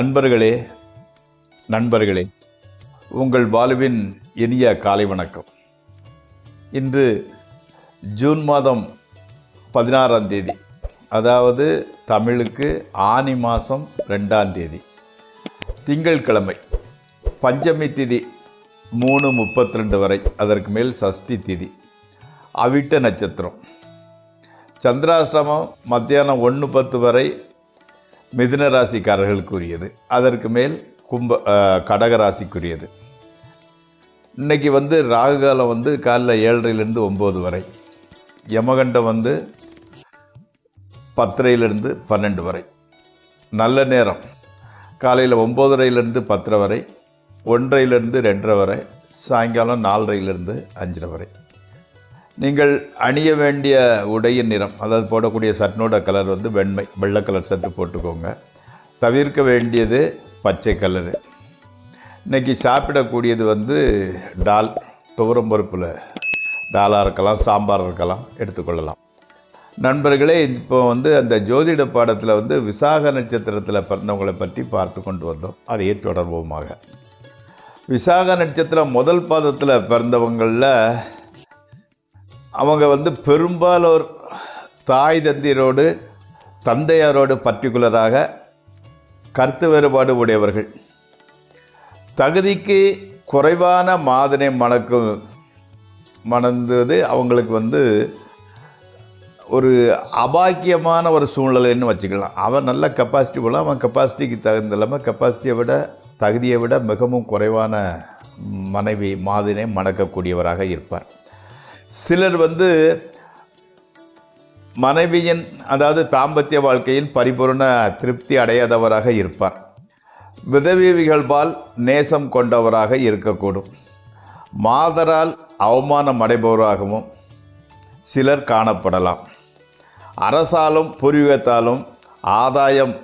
அன்பர்களே, நண்பர்களே, உங்கள் வாழ்வின் இனிய காலை வணக்கம். இன்று ஜூன் மாதம் 16ஆம் தேதி, அதாவது தமிழுக்கு ஆனி மாதம் 2ஆம் தேதி, திங்கட்கிழமை, பஞ்சமி திதி 3:32 வரை, அதற்கு மேல் சஷ்டி திதி, அவிட்ட நட்சத்திரம், சந்திராஷ்டமம் மத்தியானம் 1:10 வரை மிதுன ராசிக்காரர்களுக்குரியது, அதற்கு மேல் கடகராசிக்குரியது. இன்றைக்கி ராகுகாலம் காலைல 7:30லேருந்து 9 வரை, யமகண்டம் 10:30லேருந்து 12 வரை, நல்ல நேரம் காலையில் 9:30லேருந்து 10:30 வரை, 1:30லேருந்து 2:30 வரை, சாயங்காலம் 4:30லேருந்து 5:30 வரை. நீங்கள் அணிய வேண்டிய உடையின் நிறம், அதாவது போடக்கூடிய சட்டனோட கலர் வெள்ளை கலர் சட்டு போட்டுக்கோங்க. தவிர்க்க வேண்டியது பச்சை கலரு. இன்றைக்கி சாப்பிடக்கூடியது டால், துவரம் பருப்பில் டாலாக இருக்கலாம், சாம்பார் இருக்கலாம், எடுத்துக்கொள்ளலாம். நண்பர்களே, இப்போ அந்த ஜோதிட பாடத்தில் விசாக நட்சத்திரத்தில் பிறந்தவங்களை பற்றி பார்த்து கொண்டு வந்தோம். அதையே தொடர்வோமாக. விசாக நட்சத்திரம் முதல் பாதத்தில் பிறந்தவங்களில் அவங்க பெரும்பாலோர் தாய் தந்தையரோடு தந்தையாரோடு பர்டிகுலராக கருத்து வேறுபாடு உடையவர்கள். தகுதிக்கு குறைவான மாதனை மணந்தது அவங்களுக்கு ஒரு அபாக்கியமான ஒரு சூழ்நிலைன்னு வச்சுக்கலாம். அவன் நல்ல கெப்பாசிட்டி போல, அவன் கெப்பாசிட்டிக்கு தகுந்த இல்லாமல் தகுதியை விட மிகவும் குறைவான மனைவி மாதினை மணக்கக்கூடியவராக இருப்பார். சிலர் மனைவியின், அதாவது தாம்பத்திய வாழ்க்கையின் பரிபூர்ண திருப்தி அடையாதவராக இருப்பார். விதவிகள்பால் நேசம் கொண்டவராக இருக்கக்கூடும். மாதரால் அவமானம் அடைபவராகவும் சிலர் காணப்படலாம். அரசாலும் பூர்வீகத்தாலும் ஆதாயம்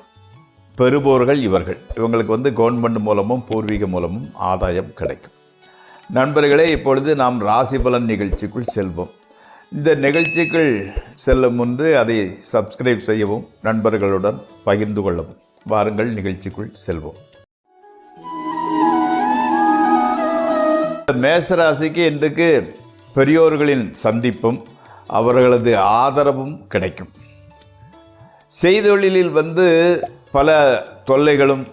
பெறுபவர்கள் இவங்களுக்கு கவர்மெண்ட் மூலமும் பூர்வீக மூலமும் ஆதாயம் கிடைக்கும். நண்பர்களே, இப்பொழுது நாம் ராசி பலன் நிகழ்ச்சிக்குள் செல்வோம். இந்த நிகழ்ச்சிக்குள் செல்லும் முன்பு அதை சப்ஸ்கிரைப் செய்யவும், நண்பர்களுடன் பகிர்ந்து கொள்ளவும். வாருங்கள், நிகழ்ச்சிக்குள் செல்வோம். மேசராசிக்கு இன்றைக்கு பெரியோர்களின் சந்திப்பும் அவர்களது ஆதரவும் கிடைக்கும். செய்தொழிலில் பல தொல்லைகளும்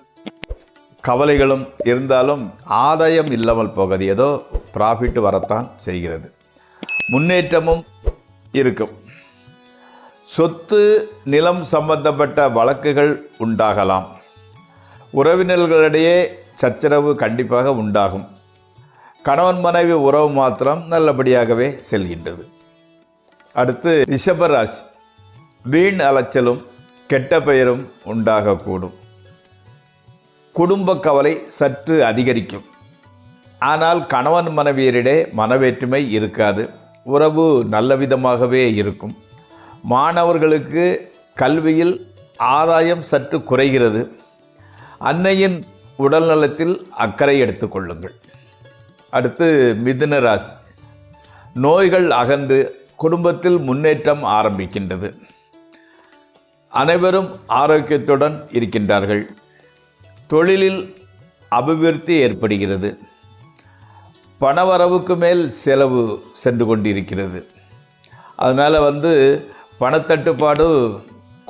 கவலைகளும் இருந்தாலும் ஆதாயம் இல்லாமல் போகாது. ஏதோ ப்ராஃபிட் வரத்தான் செய்கிறது. முன்னேற்றமும் இருக்கும். சொத்து நிலம் சம்பந்தப்பட்ட வழக்குகள் உண்டாகலாம். உறவினர்களிடையே சச்சரவு கண்டிப்பாக உண்டாகும். கணவன் மனைவி உறவு மாத்திரம் நல்லபடியாகவே செல்கின்றது. அடுத்து ரிஷபராசி. வீண் அலைச்சலும் கெட்ட பெயரும் உண்டாகக்கூடும். குடும்ப கவலை சற்று அதிகரிக்கும். ஆனால் கணவன் மனைவியரிடையே மனவேற்றுமை இருக்காது. உறவு நல்ல விதமாகவே இருக்கும். மாணவர்களுக்கு கல்வியில் ஆதாயம் சற்று குறைகிறது. அன்னையின் உடல்நலத்தில் அக்கறை எடுத்துக்கொள்ளுங்கள். அடுத்து மிதுன ராசி. நோய்கள் அகன்று குடும்பத்தில் முன்னேற்றம் ஆரம்பிக்கின்றது. அனைவரும் ஆரோக்கியத்துடன் இருக்கின்றார்கள். தொழிலில் அபிவிருத்தி ஏற்படுகிறது. பணவரவுக்கு மேல் செலவு சென்று கொண்டிருக்கிறது. அதனால் பணத்தட்டுப்பாடு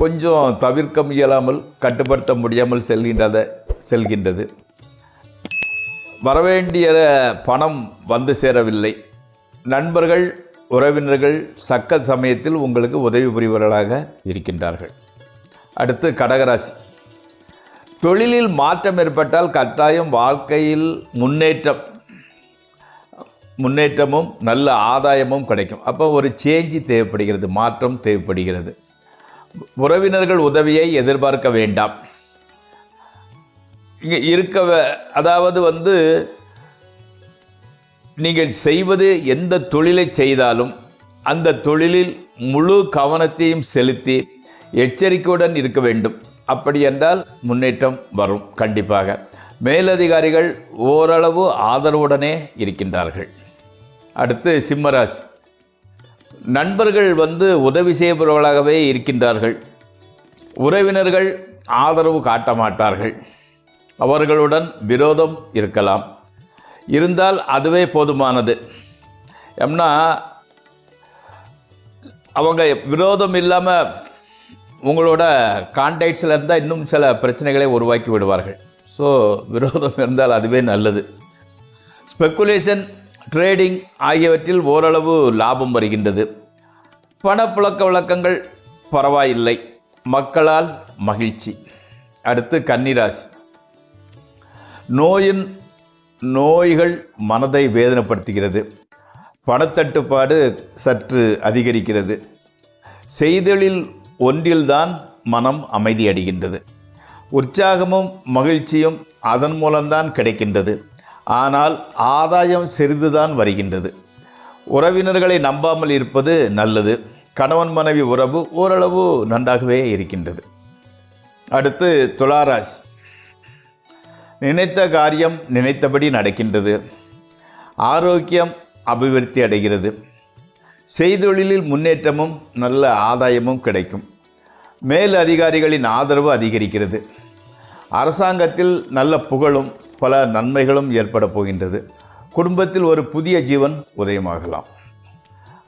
கொஞ்சம் தவிர்க்க இயலாமல், கட்டுப்படுத்த முடியாமல் செல்கின்றது. வரவேண்டிய பணம் சேரவில்லை. நண்பர்கள், உறவினர்கள் சக்க சமயத்தில் உங்களுக்கு உதவி புரிவர்களாக இருக்கின்றார்கள். அடுத்து கடகராசி. தொழிலில் மாற்றம் ஏற்பட்டால் கட்டாயம் வாழ்க்கையில் முன்னேற்றமும் நல்ல ஆதாயமும் கிடைக்கும். அப்போ ஒரு சேஞ்சு தேவைப்படுகிறது, மாற்றம் தேவைப்படுகிறது. உறவினர்கள் உதவியை எதிர்பார்க்க வேண்டாம். இங்கே அதாவது நீங்கள் செய்வது எந்த தொழிலை செய்தாலும் அந்த தொழிலில் முழு கவனத்தையும் செலுத்தி எச்சரிக்கையுடன் இருக்க வேண்டும். அப்படி என்றால் முன்னேற்றம் வரும் கண்டிப்பாக. மேலதிகாரிகள் ஓரளவு ஆதரவுடனே இருக்கின்றார்கள். அடுத்து சிம்மராசி. நண்பர்கள் உதவி செய்பவர்களாகவே இருக்கின்றார்கள். உறவினர்கள் ஆதரவு காட்ட மாட்டார்கள். அவர்களுடன் விரோதம் இருக்கலாம், இருந்தால் அதுவே போதுமானது. ஏன்னா அவங்க விரோதம் இல்லாமல் உங்களோட கான்டாக்ட்ஸில் இருந்தால் இன்னும் சில பிரச்சனைகளை உருவாக்கி விடுவார்கள். ஸோ விரோதம் இருந்தால் அதுவே நல்லது. ஸ்பெக்குலேஷன், ட்ரேடிங் ஆகியவற்றில் ஓரளவு லாபம் வருகின்றது. பணப்புழக்க வழக்கங்கள் பரவாயில்லை, மக்களால் மகிழ்ச்சி. அடுத்து கன்னிராசி. நோய்கள் மனதை வேதனைப்படுத்துகிறது. பணத்தட்டுப்பாடு சற்று அதிகரிக்கிறது. செய்தலில் ஒன்றில்தான் மனம் அமைதியடைகின்றது. உற்சாகமும் மகிழ்ச்சியும் அதன் மூலம்தான் கிடைக்கின்றது. ஆனால் ஆதாயம் சிறிதுதான் வருகின்றது. உறவினர்களை நம்பாமல் இருப்பது நல்லது. கணவன் மனைவி உறவு ஓரளவு நன்றாகவே இருக்கின்றது. அடுத்து துளாராசி. நினைத்த காரியம் நினைத்தபடி நடக்கின்றது. ஆரோக்கியம் அபிவிருத்தி அடைகிறது. செய்தொழிலில் முன்னேற்றமும் நல்ல ஆதாயமும் கிடைக்கும். மேல் அதிகாரிகளின் ஆதரவு அதிகரிக்கிறது. அரசாங்கத்தில் நல்ல புகழும் பல நன்மைகளும் ஏற்பட போகின்றது. குடும்பத்தில் ஒரு புதிய ஜீவன் உதயமாகலாம்.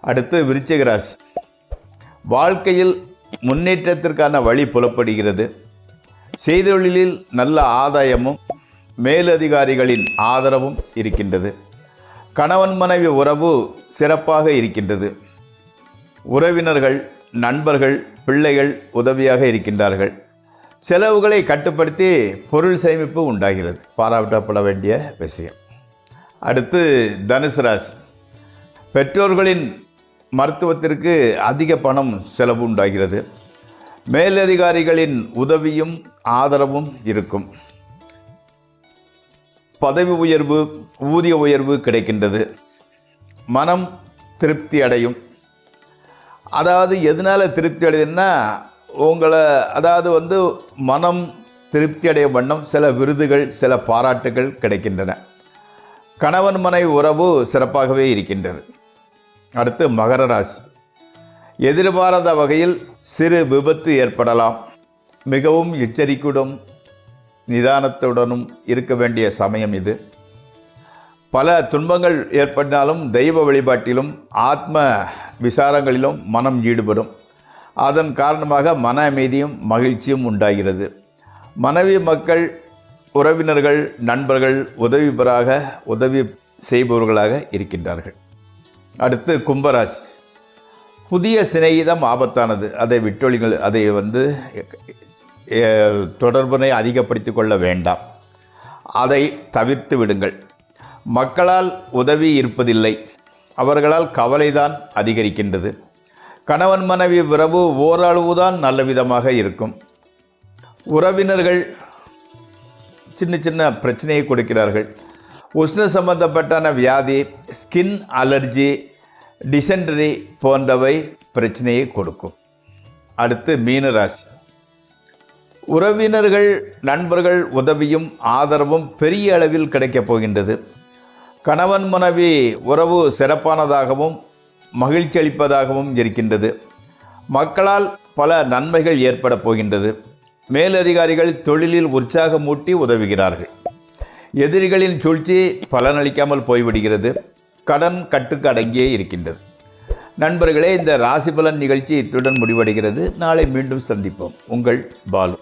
அடுத்து விருச்சிக ராசி. வாழ்க்கையில் முன்னேற்றத்திற்கான வழி புலப்படுகிறது. செய்தொழிலில் நல்ல ஆதாயமும் மேலதிகாரிகளின் ஆதரவும் இருக்கின்றது. கணவன் மனைவி உறவு சிறப்பாக இருக்கின்றது. உறவினர்கள், நண்பர்கள், பிள்ளைகள் உதவியாக இருக்கின்றார்கள். செலவுகளை கட்டுப்படுத்தி பொருள் சேமிப்பு உண்டாகிறது. பாராட்டப்பட வேண்டிய விஷயம். அடுத்து தனுசு ராசி. பெற்றோர்களின் மருத்துவத்திற்கு அதிக பணம் செலவு உண்டாகிறது. மேலதிகாரிகளின் உதவியும் ஆதரவும் இருக்கும். பதவி உயர்வு, ஊதிய உயர்வு கிடைக்கின்றது. மனம் திருப்தி அடையும். அதாவது எதனால் திருப்தி அடையுதுன்னா மனம் திருப்தி அடையும் வண்ணம் சில விருதுகள், சில பாராட்டுகள் கிடைக்கின்றன. கணவன் மனைவி உறவு சிறப்பாகவே இருக்கின்றது. அடுத்து மகர ராசி. எதிர்பாராத வகையில் சிறு விபத்து ஏற்படலாம். மிகவும் எச்சரிக்கையுடன் நிதானத்துடனும் இருக்க வேண்டிய சமயம் இது. பல துன்பங்கள் ஏற்பட்டாலும் தெய்வ வழிபாட்டிலும் ஆத்ம விசாரங்களிலும் மனம் ஈடுபடும். அதன் காரணமாக மன அமைதியும் மகிழ்ச்சியும் உண்டாகிறது. மனைவி, மக்கள், உறவினர்கள், நண்பர்கள் உதவி செய்பவர்களாக இருக்கின்றார்கள். அடுத்து கும்பராசி. புதிய சிநேகிதம் ஆபத்தானது. அதை விட்டொழிகள். அதை தொடர்பினை அதிகப்படுத்தி கொள்ள வேண்டாம். அதை தவிர்த்து விடுங்கள். மக்களால் உதவி இருப்பதில்லை. அவர்களால் கவலைதான் அதிகரிக்கின்றது. கணவன் மனைவி உறவு ஓரளவுதான் நல்ல விதமாக இருக்கும். உறவினர்கள் சின்ன சின்ன பிரச்சனையை கொடுக்கிறார்கள். உஷ்ண சம்பந்தப்பட்டான வியாதி, ஸ்கின் அலர்ஜி, டிசென்ட்ரி போன்றவை பிரச்சனையை கொடுக்கும். அடுத்து மீனராசி. உறவினர்கள், நண்பர்கள் உதவியும் ஆதரவும் பெரிய அளவில் கிடைக்கப் போகின்றது. கணவன் மனைவி உறவு சிறப்பானதாகவும் மகிழ்ச்சி அளிப்பதாகவும் இருக்கின்றது. மக்களால் பல நன்மைகள் ஏற்பட போகின்றது. மேலதிகாரிகள் தொழிலில் உற்சாகமூட்டி உதவுகிறார்கள். எதிரிகளின் சூழ்ச்சி பலனளிக்காமல் போய்விடுகிறது. கடன் கட்டுக்கு அடங்கியே இருக்கின்றது. நண்பர்களே, இந்த ராசி பலன் நிகழ்ச்சி இத்துடன் முடிவடைகிறது. நாளை மீண்டும் சந்திப்போம். உங்கள் பாலு.